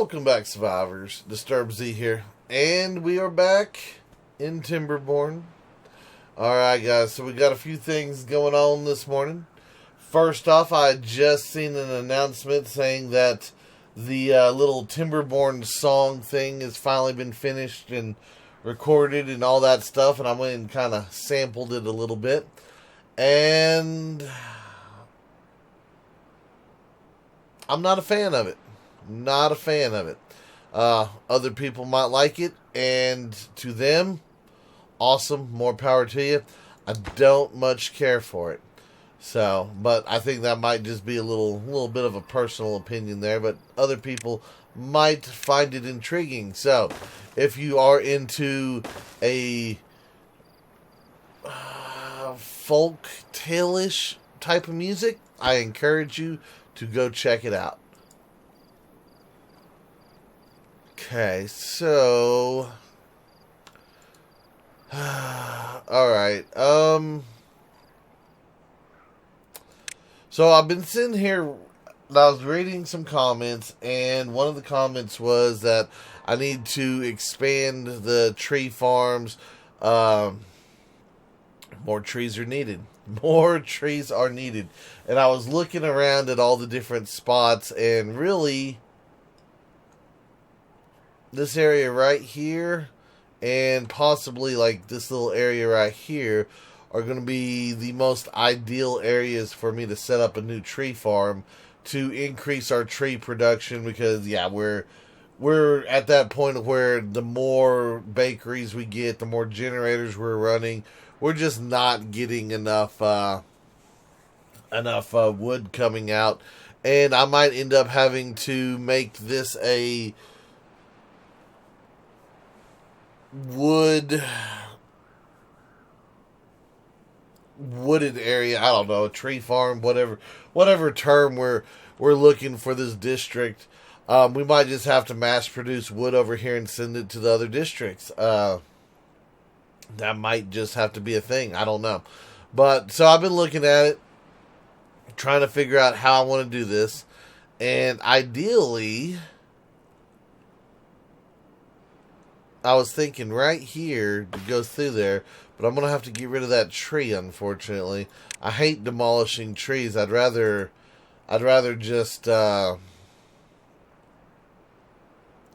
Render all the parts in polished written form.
Welcome back, survivors. Disturbed Z here, and we are back in Timberborn. Alright guys, so we got a few things going on this morning. First off, I had just seen an announcement saying that the little Timberborn song thing has finally been finished and recorded and all that stuff, and I went and kind of sampled it a little bit. And I'm not a fan of it. Not a fan of it. Other people might like it, and to them, awesome, more power to you. I don't much care for it. So, but I think that might just be a little bit of a personal opinion there, but other people might find it intriguing. So, if you are into a folk tale-ish type of music, I encourage you to go check it out. Okay, so alright, so I've been sitting here, I was reading some comments, and one of the comments was that I need to expand the tree farms. More trees are needed. More trees are needed. And I was looking around at all the different spots, and really, this area right here and possibly like this little area right here are going to be the most ideal areas for me to set up a new tree farm to increase our tree production, because yeah, we're at that point where the more bakeries we get, the more generators we're running, we're just not getting enough wood coming out, and I might end up having to make this a wooded area. I don't know, a tree farm, whatever term we're looking for this district. We might just have to mass produce wood over here and send it to the other districts. That might just have to be a thing. I don't know. But so I've been looking at it, trying to figure out how I want to do this, and ideally I was thinking right here to go through there, but I'm going to have to get rid of that tree, unfortunately. I hate demolishing trees. I'd rather just cut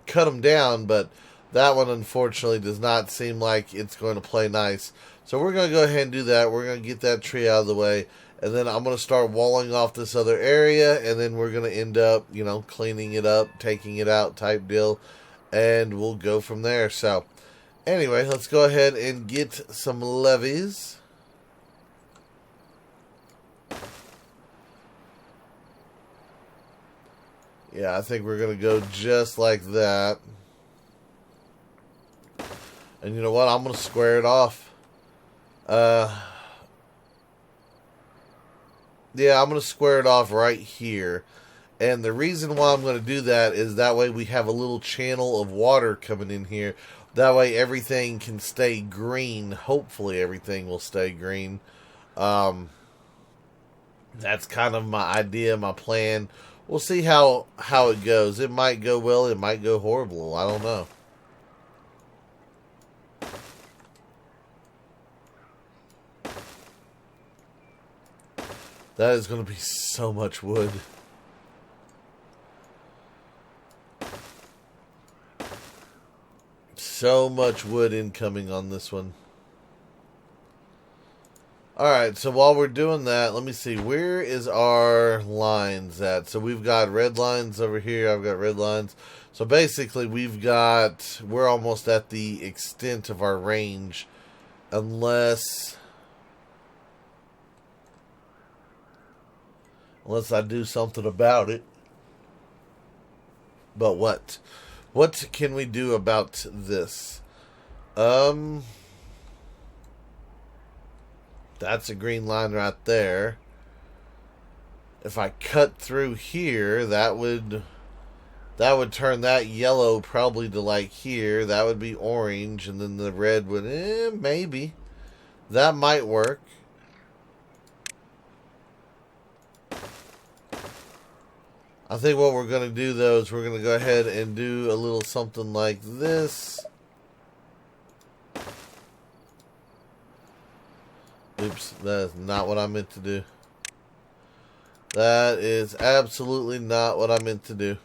them down, but that one, unfortunately, does not seem like it's going to play nice. So we're going to go ahead and do that. We're going to get that tree out of the way, and then I'm going to start walling off this other area, and then we're going to end up, cleaning it up, taking it out type deal. And we'll go from there. So, anyway, let's go ahead and get some levees. Yeah, I think we're going to go just like that. And you know what? I'm going to square it off. Yeah, I'm going to square it off right here. And the reason why I'm going to do that is that way we have a little channel of water coming in here. That way everything can stay green. Hopefully everything will stay green. That's kind of my idea, my plan. We'll see how it goes. It might go well, it might go horrible. I don't know. That is going to be so much wood. So much wood incoming on this one. Alright, so while we're doing that, let me see. Where is our lines at? So we've got red lines over here. I've got red lines. So basically we're almost at the extent of our range. Unless I do something about it. But what? What can we do about this? That's a green line right there. If I cut through here, that would turn that yellow probably to like here. That would be orange, and then the red would, maybe. That might work. I think what we're going to do, though, is we're going to go ahead and do a little something like this. Oops, that is not what I meant to do. That is absolutely not what I meant to do.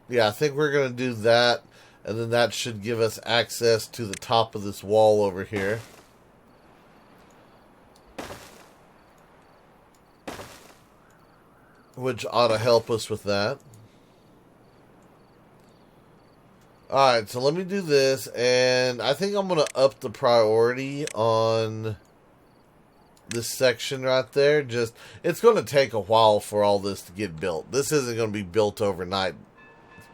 Yeah, I think we're going to do that. And then that should give us access to the top of this wall over here. Which ought to help us with that. Alright, so let me do this. And I think I'm going to up the priority on this section right there. Just, it's going to take a while for all this to get built. This isn't going to be built overnight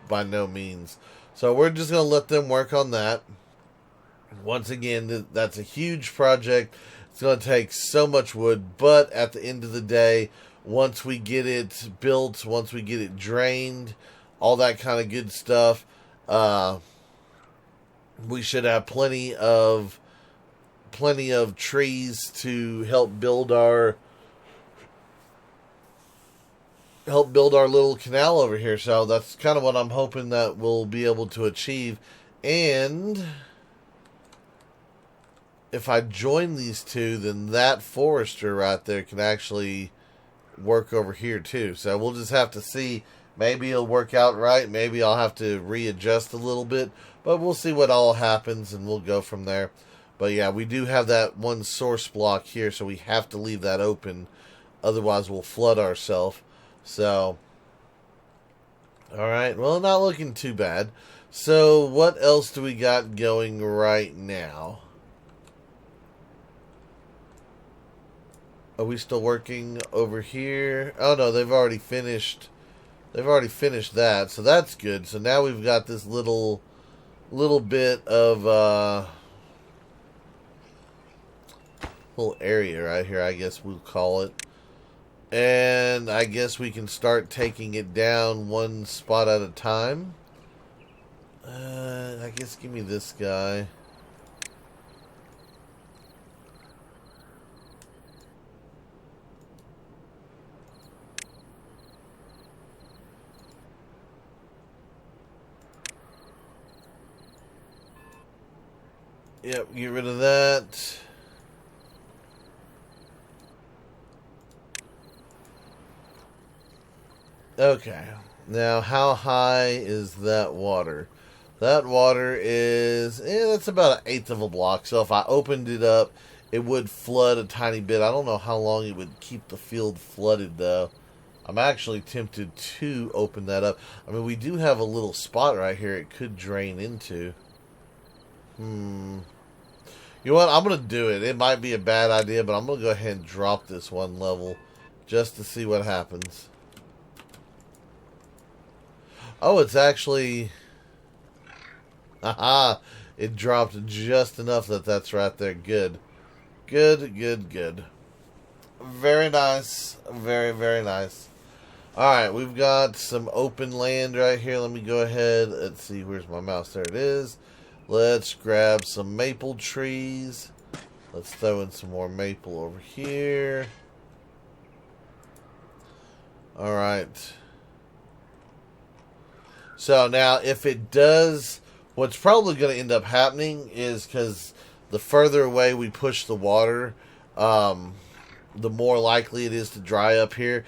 by no means. So we're just going to let them work on that. Once again, that's a huge project. It's going to take so much wood. But at the end of the day, once we get it built, once we get it drained, all that kind of good stuff, we should have plenty of trees to help build our little canal over here. So that's kind of what I'm hoping that we'll be able to achieve. And if I join these two, then that forester right there can actually work over here too. So we'll just have to see. Maybe it'll work out right. Maybe I'll have to readjust a little bit. But we'll see what all happens, and we'll go from there. But yeah, we do have that one source block here, so we have to leave that open. Otherwise, we'll flood ourselves. So, alright, well, not looking too bad. So, what else do we got going right now? Are we still working over here? Oh, no, they've already finished. They've already finished that, so that's good. So now we've got this little bit of, little area right here, I guess we'll call it. And I guess we can start taking it down one spot at a time. I guess give me this guy. Yep, get rid of that. Okay, now how high is that water? That water is, that's about 1/8 of a block. So if I opened it up, it would flood a tiny bit. I don't know how long it would keep the field flooded, though. I'm actually tempted to open that up. I mean, we do have a little spot right here it could drain into. You know what? I'm going to do it. It might be a bad idea, but I'm going to go ahead and drop this one level just to see what happens. Oh, it's actually... Aha! It dropped just enough that's right there. Good. Good, good, good. Very nice. Very, very nice. Alright, we've got some open land right here. Let me go ahead. Let's see, where's my mouse? There it is. Let's grab some maple trees. Let's throw in some more maple over here. Alright. So now, if it does, what's probably going to end up happening is because the further away we push the water, the more likely it is to dry up here.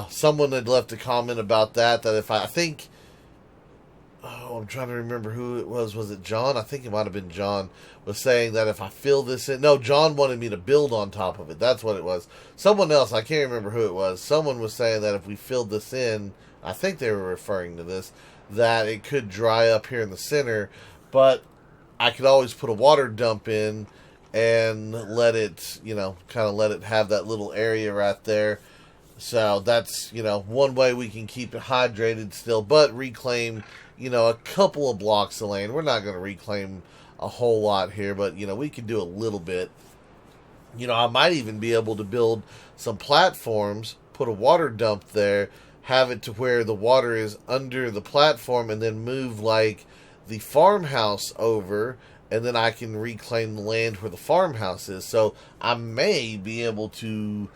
Someone had left a comment about that if I think, I'm trying to remember who it was. Was it John? I think it might have been John, was saying that if I fill this in, no, John wanted me to build on top of it. That's what it was. Someone else, I can't remember who it was. Someone was saying that if we filled this in, I think they were referring to this, that it could dry up here in the center, but I could always put a water dump in and let it, kind of let it have that little area right there. So that's, one way we can keep it hydrated still, but reclaim, a couple of blocks of land. We're not going to reclaim a whole lot here, but, we can do a little bit. I might even be able to build some platforms, put a water dump there, have it to where the water is under the platform, and then move like the farmhouse over, and then I can reclaim the land where the farmhouse is. So I may be able to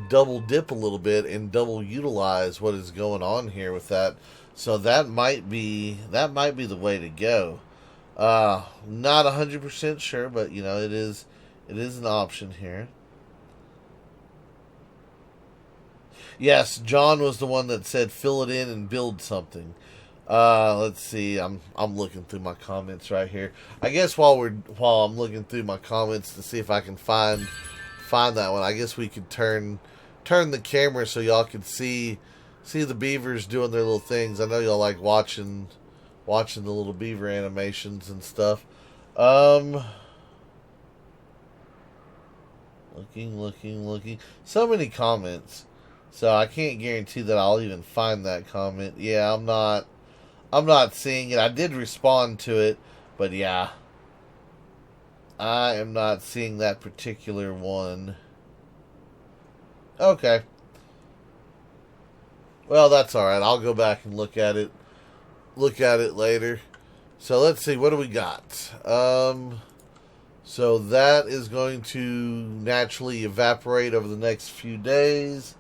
double dip a little bit and double utilize what is going on here with that. So that might be the way to go. Not 100% sure, but you know, it is an option here. Yes, John was the one that said fill it in and build something. Let's see. I'm looking through my comments right here. I guess while I'm looking through my comments to see if I can find that one, I guess we could turn the camera so y'all can see the beavers doing their little things. I know y'all like watching the little beaver animations and stuff. Looking. So many comments. So I can't guarantee that I'll even find that comment. Yeah, I'm not seeing it. I did respond to it, but yeah, I am not seeing that particular one. Okay. Well, that's alright. I'll go back and look at it later. So let's see, what do we got? So that is going to naturally evaporate over the next few days.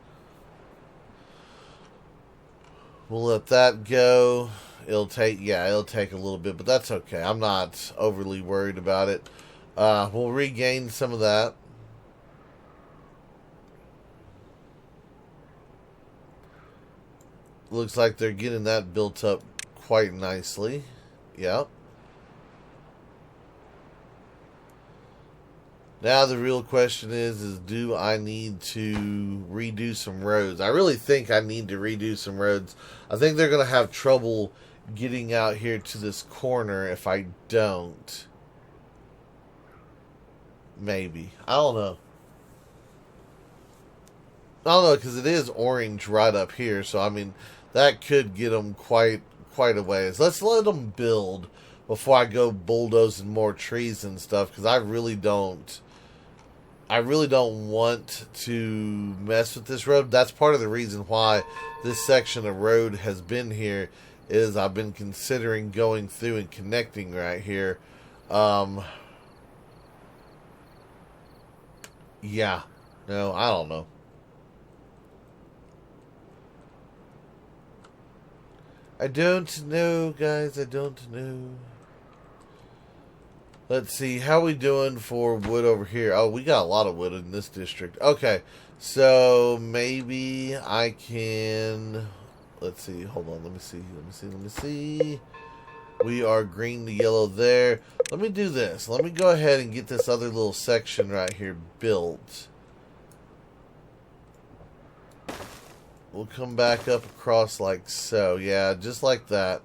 We'll let that go. It'll take a little bit, but that's okay. I'm not overly worried about it. We'll regain some of that. Looks like they're getting that built up quite nicely. Yep. Now the real question is do I need to redo some roads? I really think I need to redo some roads. I think they're going to have trouble getting out here to this corner if I don't. Maybe. I don't know. Because it is orange right up here. So, I mean, that could get them quite a ways. Let's let them build before I go bulldozing more trees and stuff. Because I really don't want to mess with this road. That's part of the reason why this section of road has been here, is I've been considering going through and connecting right here. Yeah. No, I don't know. I don't know, guys. I don't know. Let's see, how are we doing for wood over here? Oh, we got a lot of wood in this district. Okay, so maybe I can... Let's see, hold on, let me see. We are green to yellow there. Let me do this. Let me go ahead and get this other little section right here built. We'll come back up across like so. Yeah, just like that.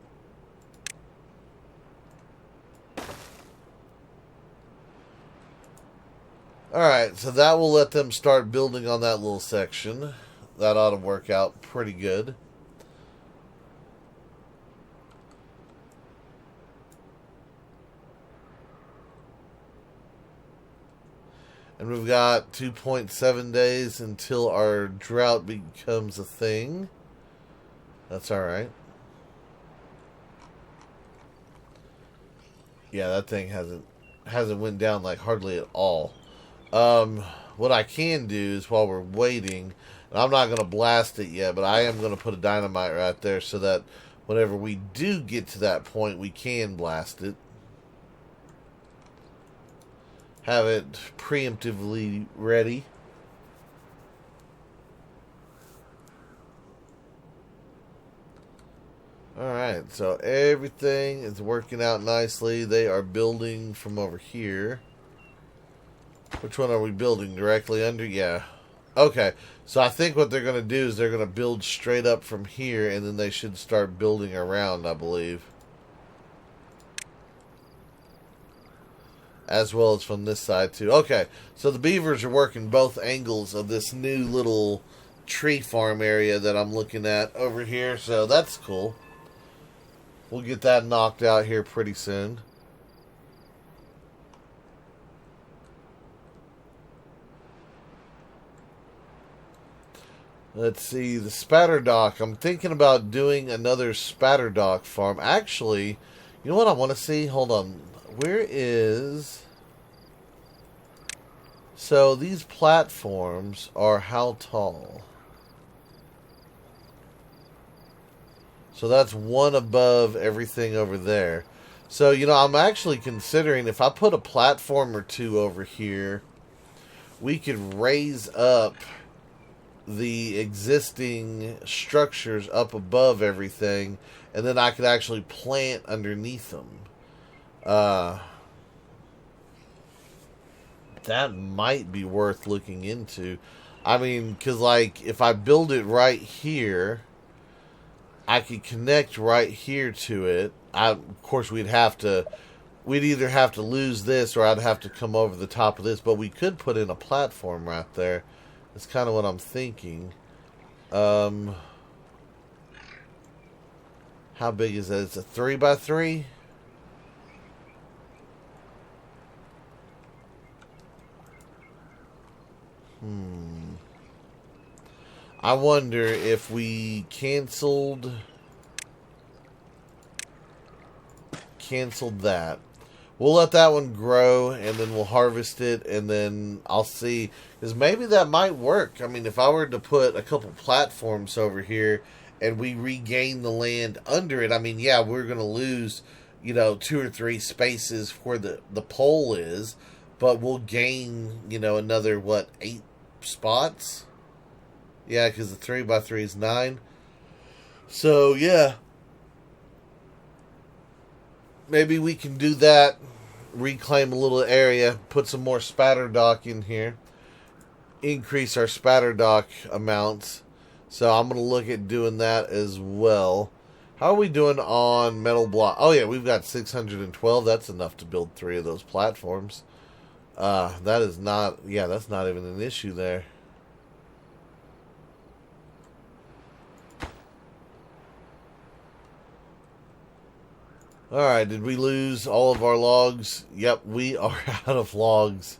Alright, so that will let them start building on that little section. That ought to work out pretty good. And we've got 2.7 days until our drought becomes a thing. That's alright. Yeah, that thing hasn't went down like hardly at all. What I can do is while we're waiting, and I'm not going to blast it yet, but I am going to put a dynamite right there so that whenever we do get to that point, we can blast it. Have it preemptively ready. Alright, so everything is working out nicely. They are building from over here. Which one are we building? Directly under? Yeah. Okay, so I think what they're going to do is they're going to build straight up from here, and then they should start building around, I believe. As well as from this side, too. Okay, so the beavers are working both angles of this new little tree farm area that I'm looking at over here, so that's cool. We'll get that knocked out here pretty soon. Let's see, the spatter dock. I'm thinking about doing another spatter dock farm. Actually, you know what I want to see? Hold on. Where is... So these platforms are how tall? So that's one above everything over there. So, you know, I'm actually considering if I put a platform or two over here, we could raise up the existing structures up above everything, and then I could actually plant underneath them. That might be worth looking into. I mean, because, like, if I build it right here, I could connect right here to it. Of course, we'd either have to lose this or I'd have to come over the top of this, but we could put in a platform right there. That's kind of what I'm thinking. How big is that? It's a 3x3? I wonder if we canceled that. We'll let that one grow, and then we'll harvest it, and then I'll see. Because maybe that might work. I mean, if I were to put a couple platforms over here, and we regain the land under it, I mean, yeah, we're going to lose, 2 or 3 spaces where the pole is, but we'll gain, another, 8 spots? Yeah, because the 3x3 is 9. So, yeah. Maybe we can do that. Reclaim a little area. Put some more spatter dock in here. Increase our spatter dock amounts. So, I'm going to look at doing that as well. How are we doing on metal block? Oh, yeah, we've got 612. That's enough to build 3 of those platforms. That is not... Yeah, that's not even an issue there. Alright, did we lose all of our logs? Yep, we are out of logs.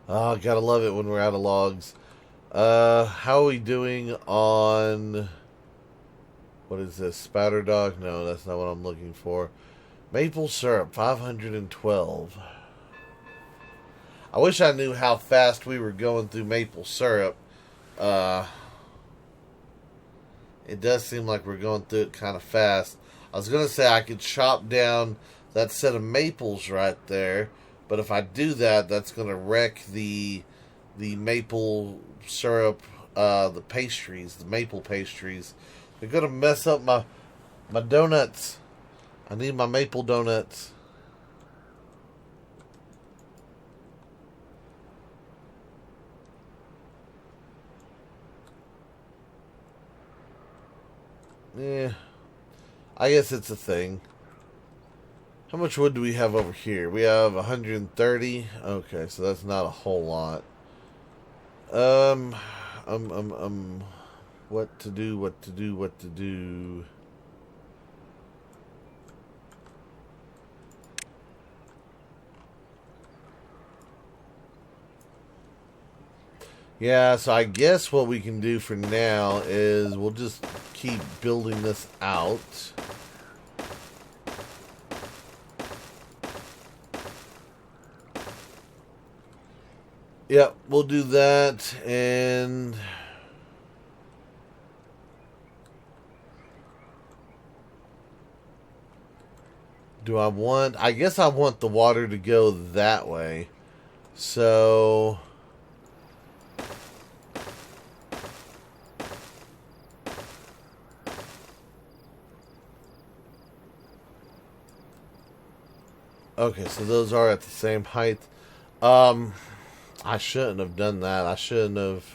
Oh, gotta love it when we're out of logs. How are we doing on... What is this? Spatter dog? No, that's not what I'm looking for. Maple syrup, 512. I wish I knew how fast we were going through maple syrup. It does seem like we're going through it kind of fast. I was going to say I could chop down that set of maples right there, but if I do that, that's going to wreck the maple syrup, the pastries, the maple pastries. They're going to mess up my donuts. I need my maple donuts. Yeah. I guess it's a thing. How much wood do we have over here? We have 130. Okay, so that's not a whole lot. What to do. Yeah, so I guess what we can do for now is we'll just keep building this out. Yep, we'll do that, and I guess I want the water to go that way. So okay, so those are at the same height. I shouldn't have done that. I shouldn't have.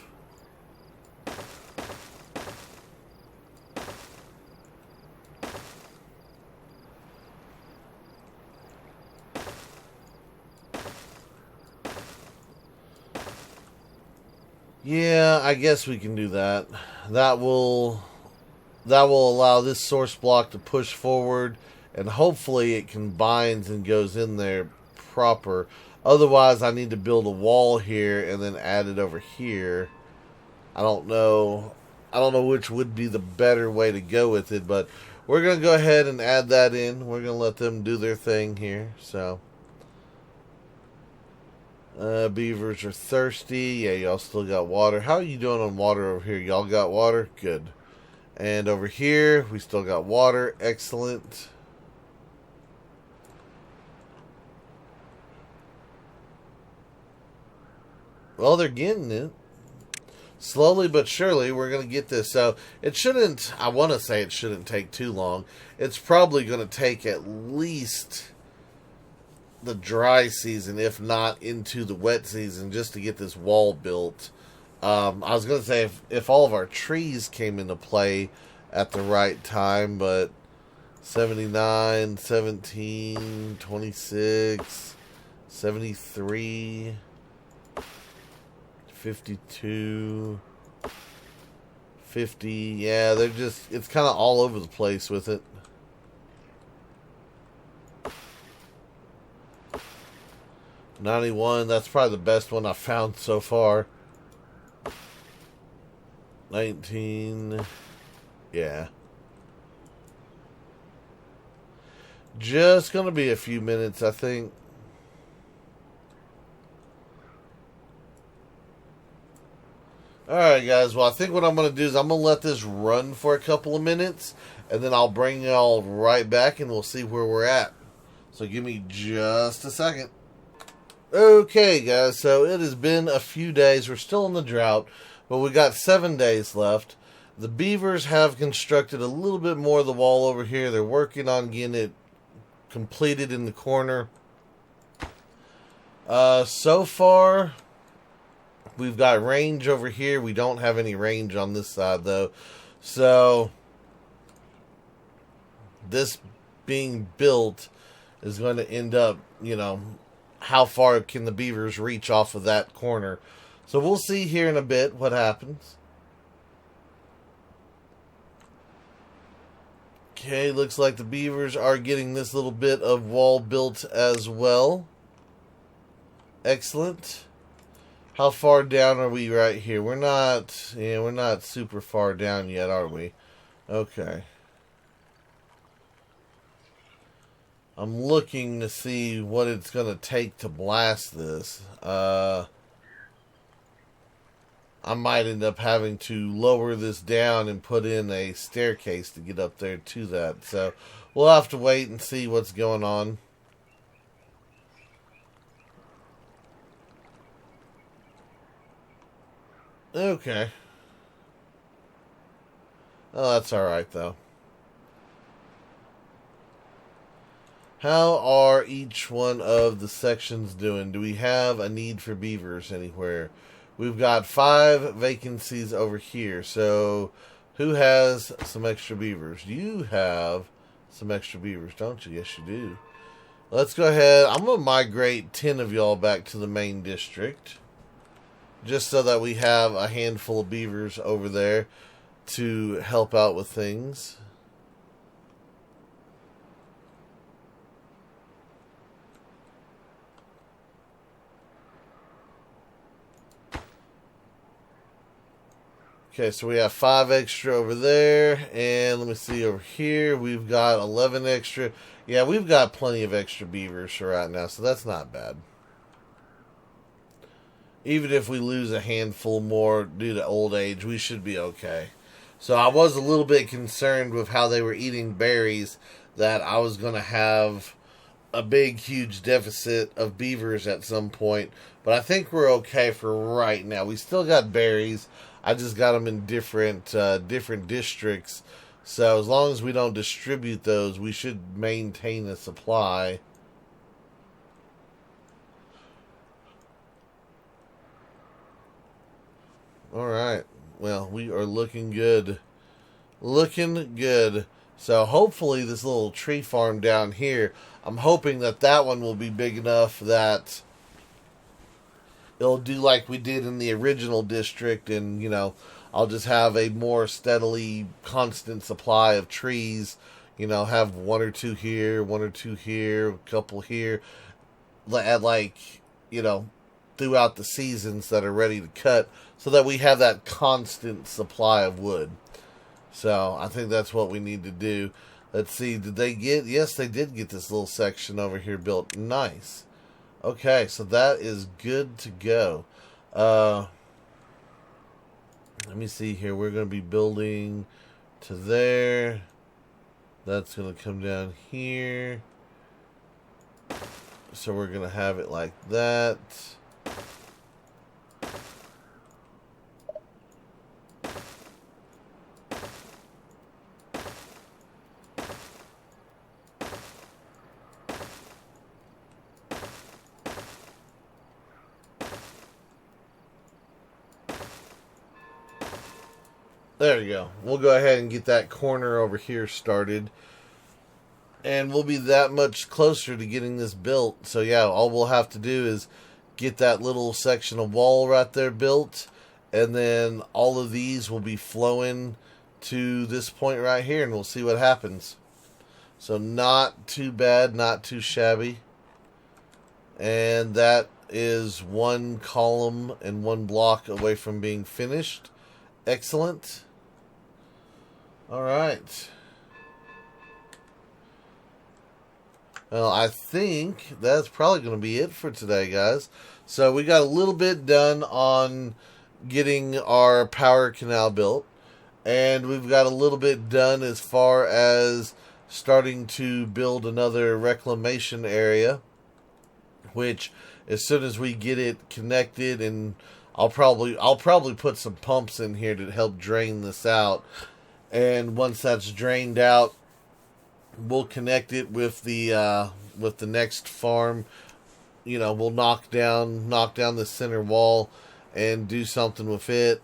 Yeah, I guess we can do that. That will allow this source block to push forward, and hopefully it combines and goes in there proper. Otherwise, I need to build a wall here and then add it over here. I don't know which would be the better way to go with it, but we're going to go ahead and add that in. We're going to let them do their thing here. So, Beavers are thirsty. Yeah, y'all still got water. How are you doing on water over here? Y'all got water? Good. And over here, we still got water. Excellent. Well, they're getting it. Slowly but surely, we're going to get this. So, it shouldn't, I want to say it shouldn't take too long. It's probably going to take at least the dry season, if not into the wet season, just to get this wall built. I was going to say if all of our trees came into play at the right time, but 79, 17, 26, 73... 52, 50, yeah, they're just, it's kind of all over the place with it. $91, that's probably the best one I've found so far. 19, yeah. Just gonna be a few minutes, I think. Alright guys, well I think what I'm going to do is I'm going to let this run for a couple of minutes, and then I'll bring y'all right back and we'll see where we're at. So give me just a second. Okay guys, so it has been a few days. We're still in the drought, but we got 7 days left. The beavers have constructed a little bit more of the wall over here. They're working on getting it completed in the corner. So far, we've got range over here. We don't have any range on this side, though. So, this being built is going to end up, you know, how far can the beavers reach off of that corner. So, we'll see here in a bit what happens. Okay, looks like the beavers are getting this little bit of wall built as well. Excellent. How far down are we right here? We're not super far down yet, are we? Okay. I'm looking to see what it's going to take to blast this. I might end up having to lower this down and put in a staircase to get up there to that. So, we'll have to wait and see what's going on. Okay. Oh, that's alright, though. How are each one of the sections doing? Do we have a need for beavers anywhere? We've got 5 vacancies over here. So, who has some extra beavers? You have some extra beavers, don't you? Yes, you do. Let's go ahead. I'm going to migrate 10 of y'all back to the main district, just so that we have a handful of beavers over there to help out with things. Okay, so we have 5 extra over there, and let me see over here, we've got 11 extra. Yeah, we've got plenty of extra beavers for right now, so that's not bad. Even if we lose a handful more due to old age, we should be okay. So I was a little bit concerned with how they were eating berries, that I was going to have a big, huge deficit of beavers at some point. But I think we're okay for right now. We still got berries. I just got them in different districts. So as long as we don't distribute those, we should maintain the supply. Alright, well, we are looking good. Looking good. So hopefully this little tree farm down here, I'm hoping that that one will be big enough that it'll do like we did in the original district, and, you know, I'll just have a more steadily constant supply of trees. You know, have 1 or 2 here, 1 or 2 here, a couple here, at, like, you know, throughout the seasons that are ready to cut, so that we have that constant supply of wood. So I think that's what we need to do. Let's see, did they get, yes, they did get this little section over here built. Nice. Okay, so that is good to go. Let me see here. We're going to be building to there. That's going to come down here. So we're going to have it like that. There you go. We'll go ahead and get that corner over here started. And we'll be that much closer to getting this built. So yeah, all we'll have to do is get that little section of wall right there built. And then all of these will be flowing to this point right here. And we'll see what happens. So not too bad, not too shabby. And that is one column and one block away from being finished. Excellent. All right. Well, I think that's probably going to be it for today, guys. So we got a little bit done on getting our power canal built. And we've got a little bit done as far as starting to build another reclamation area. Which, as soon as we get it connected, and I'll probably put some pumps in here to help drain this out. And once that's drained out, we'll connect it with the next farm. You know, we'll knock down the center wall and do something with it,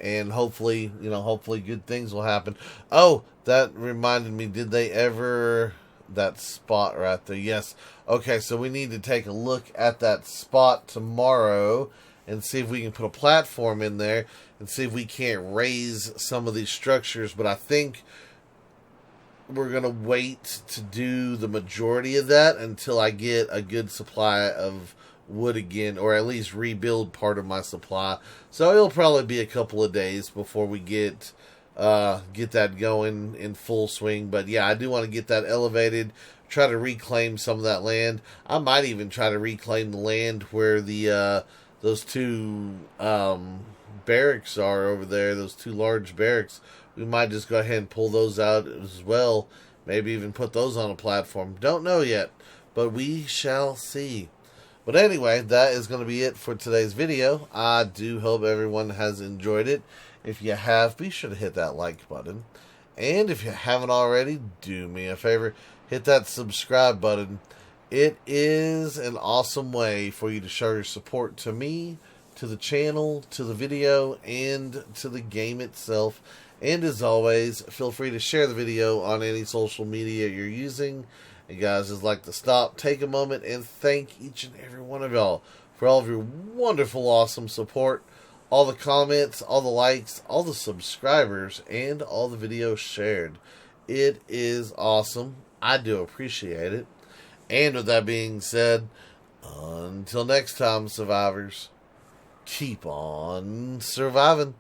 and hopefully good things will happen. Oh, that reminded me, did they ever, that spot right there? Yes. Okay, so we need to take a look at that spot tomorrow and see if we can put a platform in there and see if we can't raise some of these structures. But I think we're going to wait to do the majority of that until I get a good supply of wood again, or at least rebuild part of my supply. So it'll probably be a couple of days before we get that going in full swing. But yeah, I do want to get that elevated, try to reclaim some of that land. I might even try to reclaim the land where the those two barracks are over there, those two large barracks. We might just go ahead and pull those out as well. Maybe even put those on a platform. Don't know yet, but we shall see. But anyway, that is going to be it for today's video. I do hope everyone has enjoyed it. If you have, be sure to hit that like button. And if you haven't already, do me a favor, hit that subscribe button. It is an awesome way for you to show your support to me, to the channel, to the video, and to the game itself. And as always, feel free to share the video on any social media you're using. And guys, just like to stop, take a moment, and thank each and every one of y'all for all of your wonderful, awesome support, all the comments, all the likes, all the subscribers, and all the videos shared. It is awesome. I do appreciate it. And with that being said, until next time, survivors, keep on surviving.